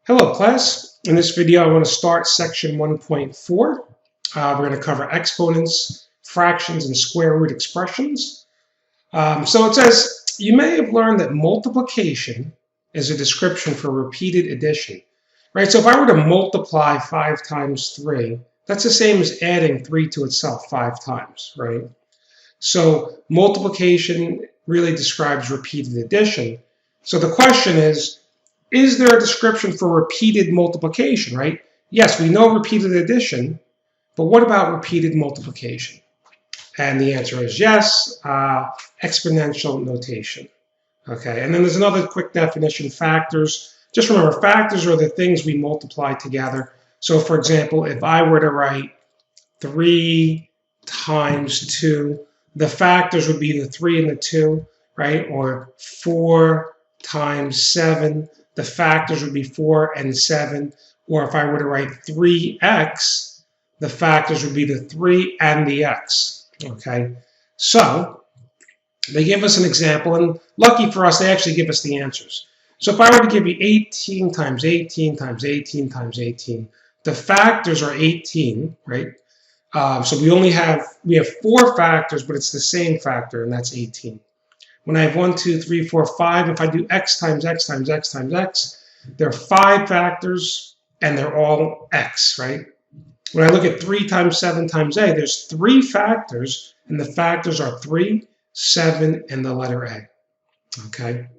Hello class, in this video I want to start section 1.4. We're going to cover exponents, fractions, and square root expressions. So it says, you may have learned that multiplication is a description for repeated addition. Right, so if I were to multiply 5 times 3, that's the same as adding 3 to itself 5 times, right? So multiplication really describes repeated addition. So the question is there a description for repeated multiplication, right? Yes, we know repeated addition, but what about repeated multiplication? And the answer is yes, exponential notation. Okay, and then there's another quick definition, factors. Just remember, factors are the things we multiply together. So for example, if I were to write 3 times 2, the factors would be the 3 and the 2, right? Or 4 times 7, the factors would be 4 and 7. Or if I were to write 3x, the factors would be the 3 and the x, okay? So they give us an example, and lucky for us, they actually give us the answers. So if I were to give you 18 times 18 times 18 times 18, the factors are 18, right? So we have 4 factors, but it's the same factor, and that's 18. When I have 1, 2, 3, 4, 5, if I do x times x times x times x, there are 5 factors, and they're all x, right? When I look at 3 times 7 times a, there's 3 factors, and the factors are 3, 7, and the letter a, okay?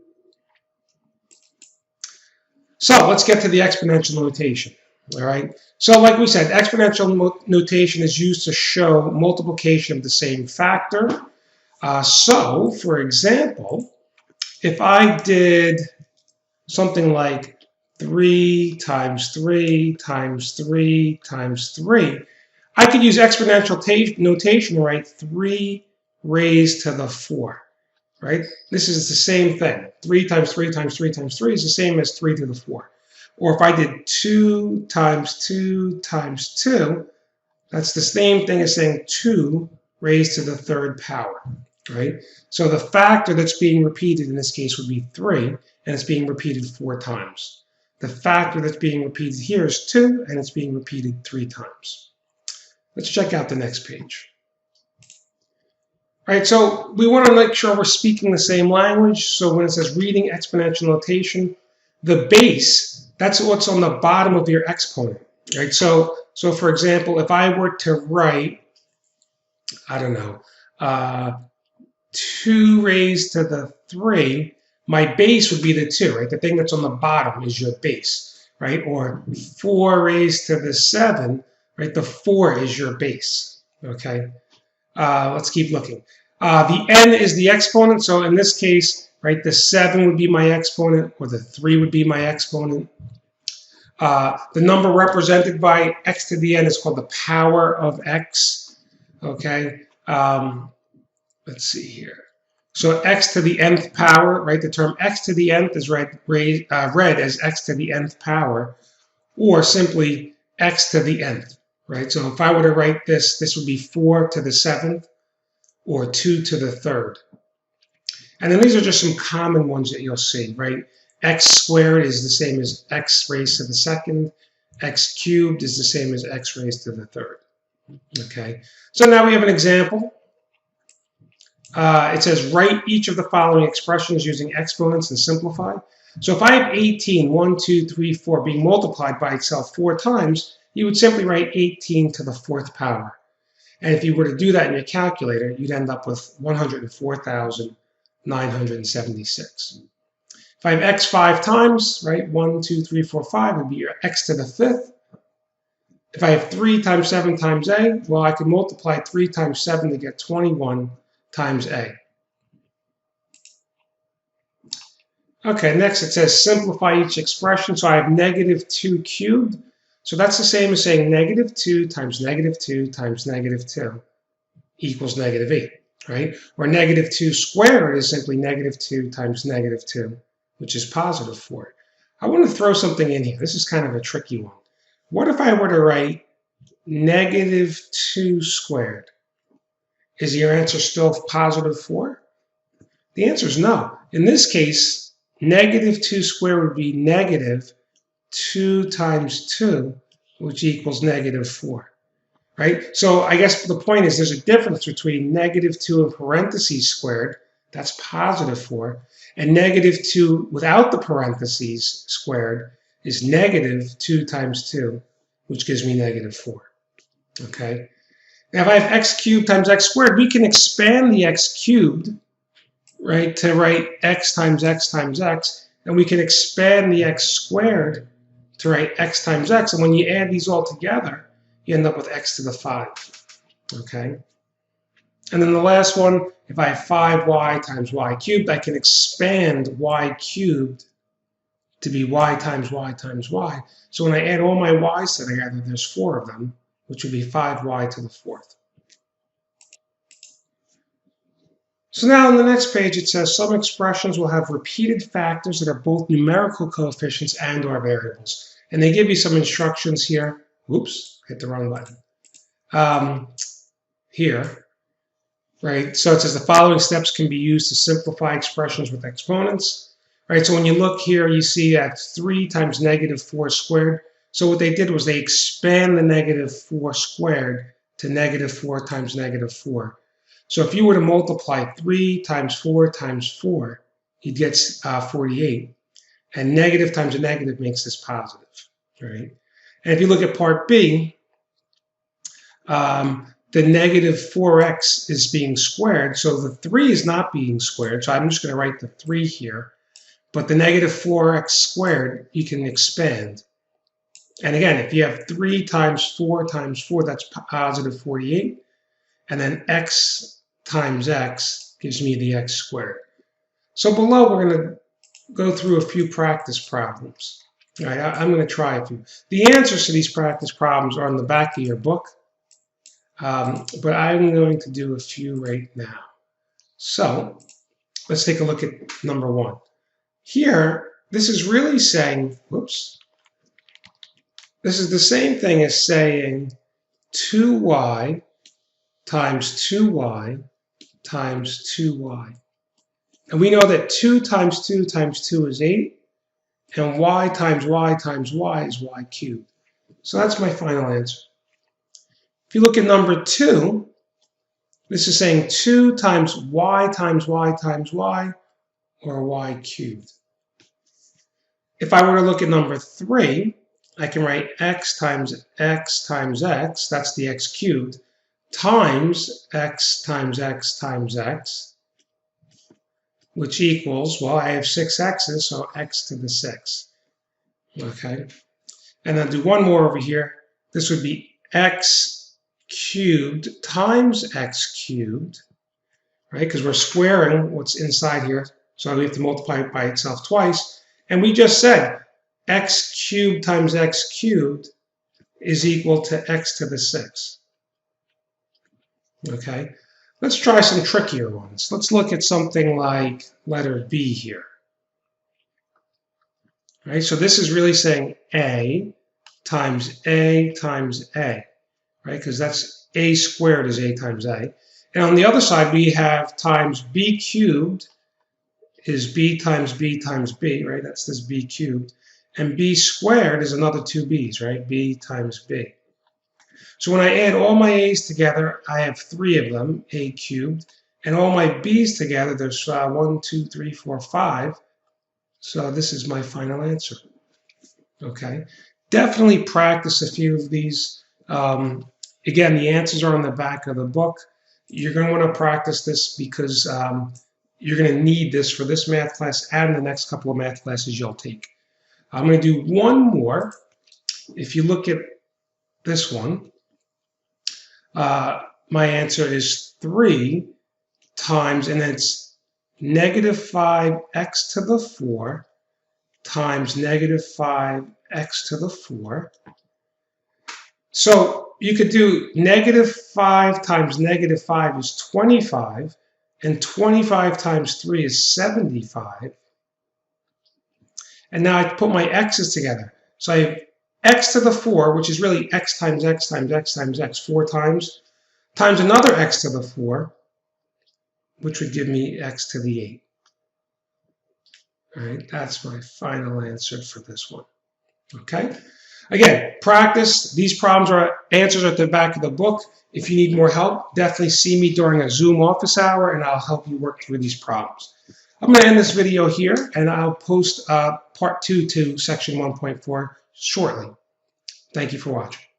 So let's get to the exponential notation, all right? So like we said, exponential notation is used to show multiplication of the same factor. So, for example, if I did something like 3 times 3 times 3 times 3, I could use exponential notation to write 3 raised to the 4, right? This is the same thing. 3 times 3 times 3 times 3 is the same as 3 to the 4. Or if I did 2 times 2 times 2, that's the same thing as saying 2 raised to the 3rd power, right? So the factor that's being repeated in this case would be 3, and it's being repeated 4 times. The factor that's being repeated here is 2, and it's being repeated 3 times. Let's check out the next page. All right, so we want to make sure we're speaking the same language. So when it says reading exponential notation, the base, that's what's on the bottom of your exponent, right? So for example, if I were to write, I don't know, 2 raised to the 3, my base would be the 2, right? The thing that's on the bottom is your base, right? Or 4 raised to the 7, right? The 4 is your base, okay? Let's keep looking. The n is the exponent, so in this case, right, the 7 would be my exponent, or the 3 would be my exponent. The number represented by x to the n is called the power of x, okay? Let's see here. So x to the nth power, right? The term x to the nth is read as x to the nth power, or simply x to the nth, right? So if I were to write this, this would be 4 to the 7th, or 2 to the 3rd. And then these are just some common ones that you'll see, right? X squared is the same as x raised to the 2nd. X cubed is the same as x raised to the 3rd. Okay, so now we have an example. It says, write each of the following expressions using exponents and simplify. So if I have 18, 1, 2, 3, 4, being multiplied by itself 4 times, you would simply write 18 to the 4th power. And if you were to do that in your calculator, you'd end up with 104,976. If I have x 5 times, right, 1, 2, 3, 4, 5 would be your x to the 5th. If I have 3 times 7 times a, well, I could multiply 3 times 7 to get 21 times a. Okay, next it says simplify each expression. So I have negative 2 cubed. So that's the same as saying negative 2 times negative 2 times negative 2 equals negative 8, right? Or negative 2 squared is simply negative 2 times negative 2, which is positive 4. I want to throw something in here. This is kind of a tricky one. What if I were to write negative 2 squared? Is your answer still positive 4? The answer is no. In this case, negative 2 squared would be negative 2 times 2, which equals negative 4. Right? So I guess the point is there's a difference between negative 2 in parentheses squared, that's positive 4, and negative 2 without the parentheses squared is negative 2 times 2, which gives me negative 4. Okay? Now if I have x cubed times x squared, we can expand the x cubed, right, to write x times x times x, and we can expand the x squared to write x times x, and when you add these all together, you end up with x to the 5, okay? And then the last one, if I have 5y times y cubed, I can expand y cubed to be y times y times y. So when I add all my y's together, there's 4 of them, which would be 5y to the 4th. So now on the next page, it says some expressions will have repeated factors that are both numerical coefficients and or variables. And they give you some instructions here. Oops, hit the wrong button. Here, right? So it says the following steps can be used to simplify expressions with exponents, right? So when you look here, you see that 3 times negative 4 squared. So what they did was they expand the negative 4 squared to negative 4 times negative 4. So if you were to multiply 3 times 4 times 4, you'd get 48. And negative times a negative makes this positive, right? And if you look at part B, the negative 4x is being squared, so the 3 is not being squared, so I'm just going to write the 3 here. But the negative 4x squared, you can expand. And again, if you have 3 times 4 times 4, that's positive 48. And then x times x gives me the x squared. So below, we're going to go through a few practice problems. All right, I'm going to try a few. The answers to these practice problems are on the back of your book. But I'm going to do a few right now. So let's take a look at number 1. Here, this is really saying, whoops, this is the same thing as saying 2y times 2y times 2y. And we know that 2 times 2 times 2 is 8, and y times y times y is y cubed. So that's my final answer. If you look at number 2, this is saying 2 times y times y times y, or y cubed. If I were to look at number 3, I can write x times x times x, that's the x cubed, times x times x times x, which equals, well, I have 6 x's, so x to the 6. Okay? And then do one more over here. This would be x cubed times x cubed, right? Because we're squaring what's inside here, so we have to multiply it by itself twice. And we just said x cubed times x cubed is equal to x to the 6. Okay? Let's try some trickier ones. Let's look at something like letter B here. Right? So this is really saying A times A times A, right? Because that's A squared is A times A. And on the other side, we have times B cubed is B times B times B, right? That's this B cubed. And B squared is another 2 B's, right? B times B. So when I add all my A's together, I have 3 of them, A cubed. And all my B's together, there's 1, 2, 3, 4, 5. So this is my final answer. Okay. Definitely practice a few of these. Again, the answers are on the back of the book. You're going to want to practice this because you're going to need this for this math class and the next couple of math classes you'll take. I'm going to do one more. If you look at this one, my answer is 3 times, and it's negative 5x to the 4 times negative 5x to the 4. So you could do negative 5 times negative 5 is 25, and 25 times 3 is 75. And now I put my x's together. So I have x to the 4, which is really x times x times x times x 4 times another x to the 4, which would give me x to the 8. All right, that's my final answer for this one. Okay? Again, practice. These problems are answers at the back of the book. If you need more help, definitely see me during a Zoom office hour, and I'll help you work through these problems. I'm going to end this video here, and I'll post part 2 to section 1.4 shortly. Thank you for watching.